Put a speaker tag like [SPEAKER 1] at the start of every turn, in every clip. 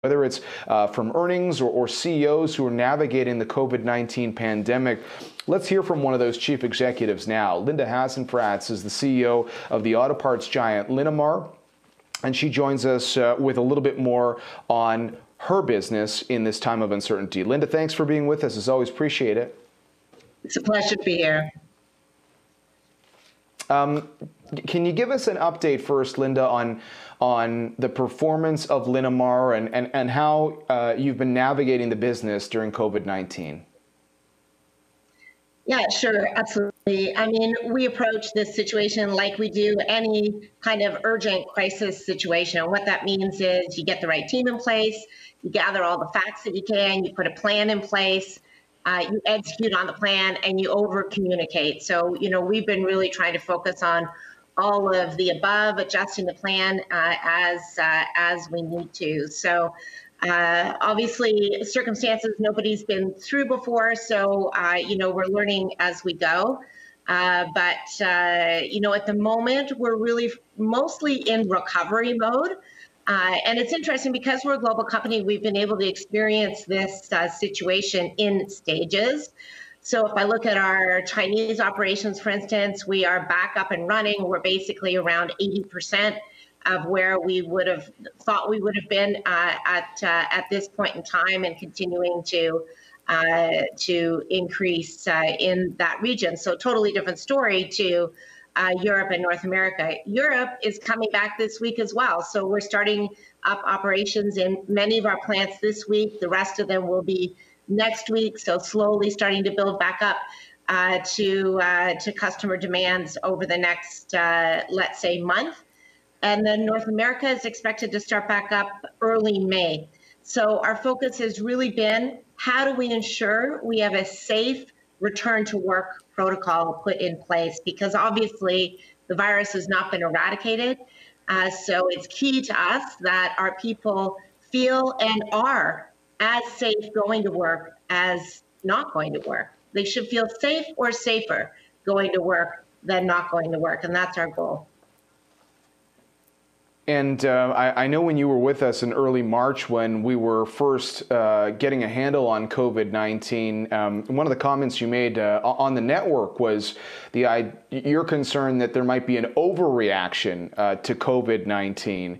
[SPEAKER 1] whether it's from earnings or CEOs who are navigating the COVID-19 pandemic. Let's hear from one of those chief executives now. Linda Hasenfratz is the CEO of the auto parts giant Linamar, and she joins us with a little bit more on her business in this time of uncertainty. Linda, thanks for being with us. As always, appreciate it.
[SPEAKER 2] It's a pleasure to be here.
[SPEAKER 1] Can you give us an update first, Linda, on the performance of Linamar and how you've been navigating the business during COVID-19?
[SPEAKER 2] Yeah, sure, absolutely. I mean, we approach this situation like we do any kind of urgent crisis situation. And what that means is you get the right team in place, you gather all the facts that you can, you put a plan in place, you execute on the plan, and you over-communicate. So, we've been really trying to focus on all of the above, adjusting the plan as we need to. So obviously circumstances nobody's been through before, so we're learning as we go. But at the moment we're really mostly in recovery mode. And it's interesting because we're a global company, we've been able to experience this situation in stages. So if I look at our Chinese operations, for instance, we are back up and running. We're basically around 80% of where we would have thought we would have been at this point in time, and continuing to increase in that region. So totally different story to Europe and North America. Europe is coming back this week as well. So we're starting up operations in many of our plants this week. The rest of them will be next week. So slowly starting to build back up to customer demands over the next, let's say, month. And then North America is expected to start back up early May. So our focus has really been, how do we ensure we have a safe return to work protocol put in place? Because obviously the virus has not been eradicated. So it's key to us that our people feel and are as safe going to work as not going to work. They should feel safe or safer going to work than not going to work. And that's our goal.
[SPEAKER 1] And I know when you were with us in early March, when we were first getting a handle on COVID-19, one of the comments you made on the network was your concern that there might be an overreaction to COVID-19.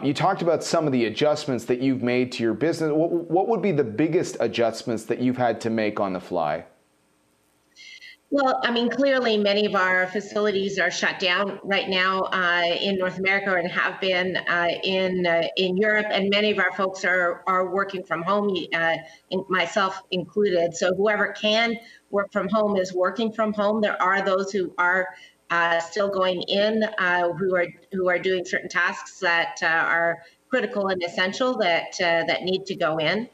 [SPEAKER 1] You talked about some of the adjustments that you've made to your business. What would be the biggest adjustments that you've had to make on the fly?
[SPEAKER 2] Well, I mean, clearly many of our facilities are shut down right now in North America, and have been in Europe, and many of our folks are working from home, myself included. So whoever can work from home is working from home. There are those who are still going in, who are doing certain tasks that are critical and essential that need to go in.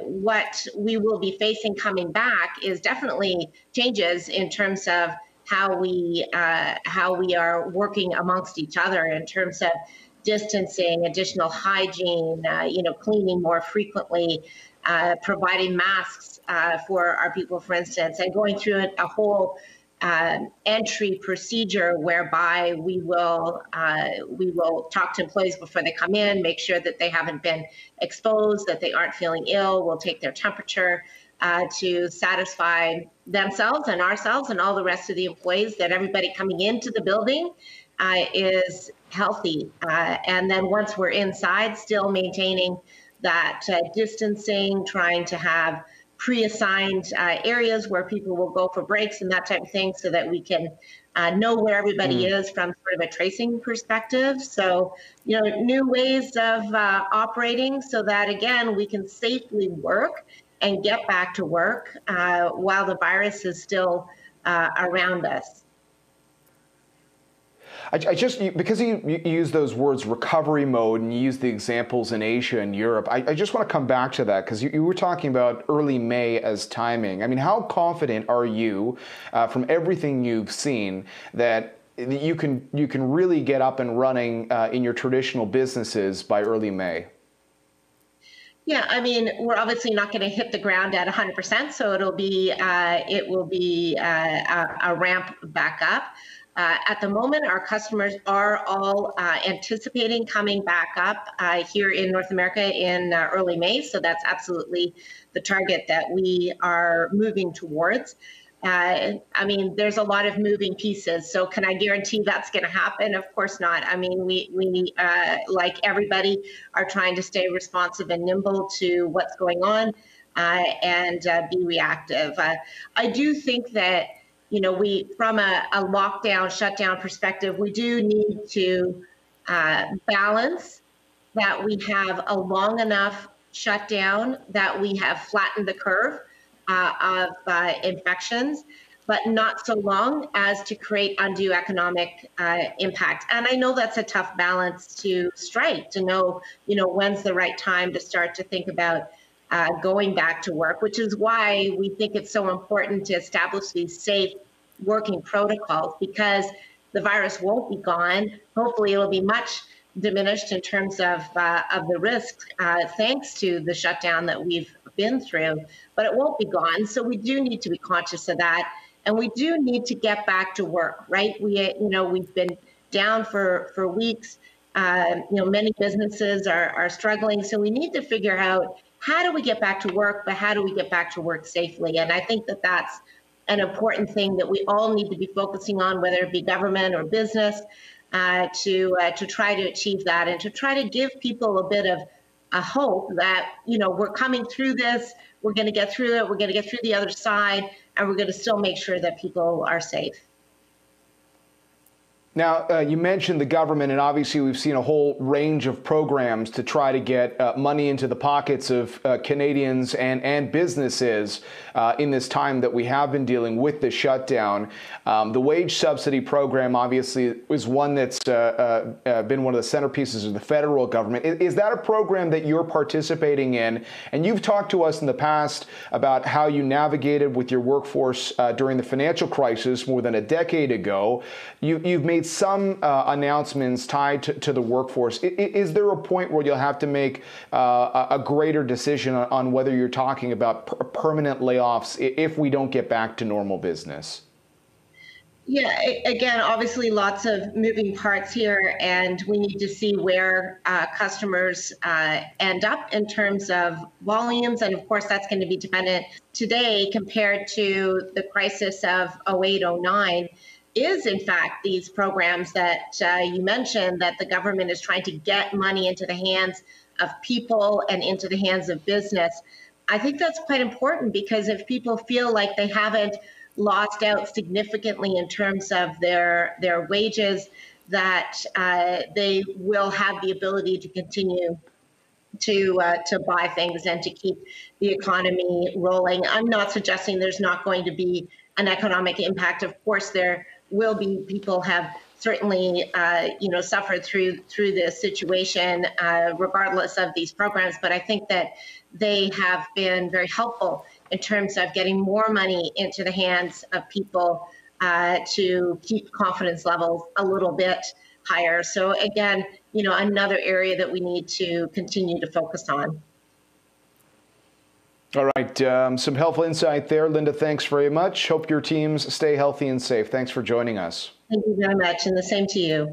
[SPEAKER 2] What we will be facing coming back is definitely changes in terms of how we are working amongst each other in terms of distancing, additional hygiene, cleaning more frequently, providing masks for our people, for instance, and going through a whole entry procedure whereby we will talk to employees before they come in, make sure that they haven't been exposed, that they aren't feeling ill. We'll take their temperature to satisfy themselves and ourselves and all the rest of the employees that everybody coming into the building is healthy. And then once we're inside, still maintaining that distancing, trying to have pre-assigned areas where people will go for breaks and that type of thing, so that we can know where everybody is from sort of a tracing perspective. So, new ways of operating so that, again, we can safely work and get back to work while the virus is still around us.
[SPEAKER 1] Because you use those words recovery mode and you use the examples in Asia and Europe, I just want to come back to that, because you were talking about early May as timing. I mean, how confident are you from everything you've seen that you can really get up and running in your traditional businesses by early May?
[SPEAKER 2] Yeah, I mean, we're obviously not going to hit the ground at 100%, so it will be a ramp back up. At the moment, our customers are all anticipating coming back up here in North America in early May. So that's absolutely the target that we are moving towards. I mean, there's a lot of moving pieces. So can I guarantee that's going to happen? Of course not. I mean, we like everybody, are trying to stay responsive and nimble to what's going on and be reactive. I do think that, you know, from a lockdown, shutdown perspective, we do need to balance that we have a long enough shutdown that we have flattened the curve of infections, but not so long as to create undue economic impact. And I know that's a tough balance to strike, to know, you know, when's the right time to start to think about going back to work, which is why we think it's so important to establish these safe working protocols, because the virus won't be gone. Hopefully it'll be much diminished in terms of the risk, thanks to the shutdown that we've been through, but it won't be gone. So we do need to be conscious of that. And we do need to get back to work, right? We've been down for weeks. Many businesses are struggling. So we need to figure out, how do we get back to work, but how do we get back to work safely? And I think that that's an important thing that we all need to be focusing on, whether it be government or business, to try to achieve that, and to try to give people a bit of a hope that, you know, we're coming through this, we're going to get through it, we're going to get through the other side, and we're going to still make sure that people are safe.
[SPEAKER 1] Now, you mentioned the government, and obviously we've seen a whole range of programs to try to get money into the pockets of Canadians and businesses in this time that we have been dealing with the shutdown. The wage subsidy program obviously is one that's been one of the centerpieces of the federal government. Is that a program that you're participating in? And you've talked to us in the past about how you navigated with your workforce during the financial crisis more than a decade ago. You've made some announcements tied to the workforce. Is there a point where you'll have to make a greater decision on whether you're talking about permanent layoffs if we don't get back to normal business?
[SPEAKER 2] Yeah, again, obviously lots of moving parts here, and we need to see where customers end up in terms of volumes. And of course, that's going to be dependent today compared to the crisis of 08-09. Is in fact these programs that you mentioned, that the government is trying to get money into the hands of people and into the hands of business. I think that's quite important, because if people feel like they haven't lost out significantly in terms of their wages, that they will have the ability to continue to buy things and to keep the economy rolling. I'm not suggesting there's not going to be an economic impact. Of course, there will be. People have certainly, suffered through this situation, regardless of these programs. But I think that they have been very helpful in terms of getting more money into the hands of people to keep confidence levels a little bit higher. So again, another area that we need to continue to focus on.
[SPEAKER 1] All right, some helpful insight there. Linda, thanks very much. Hope your teams stay healthy and safe. Thanks for joining us.
[SPEAKER 2] Thank you very much, and the same to you.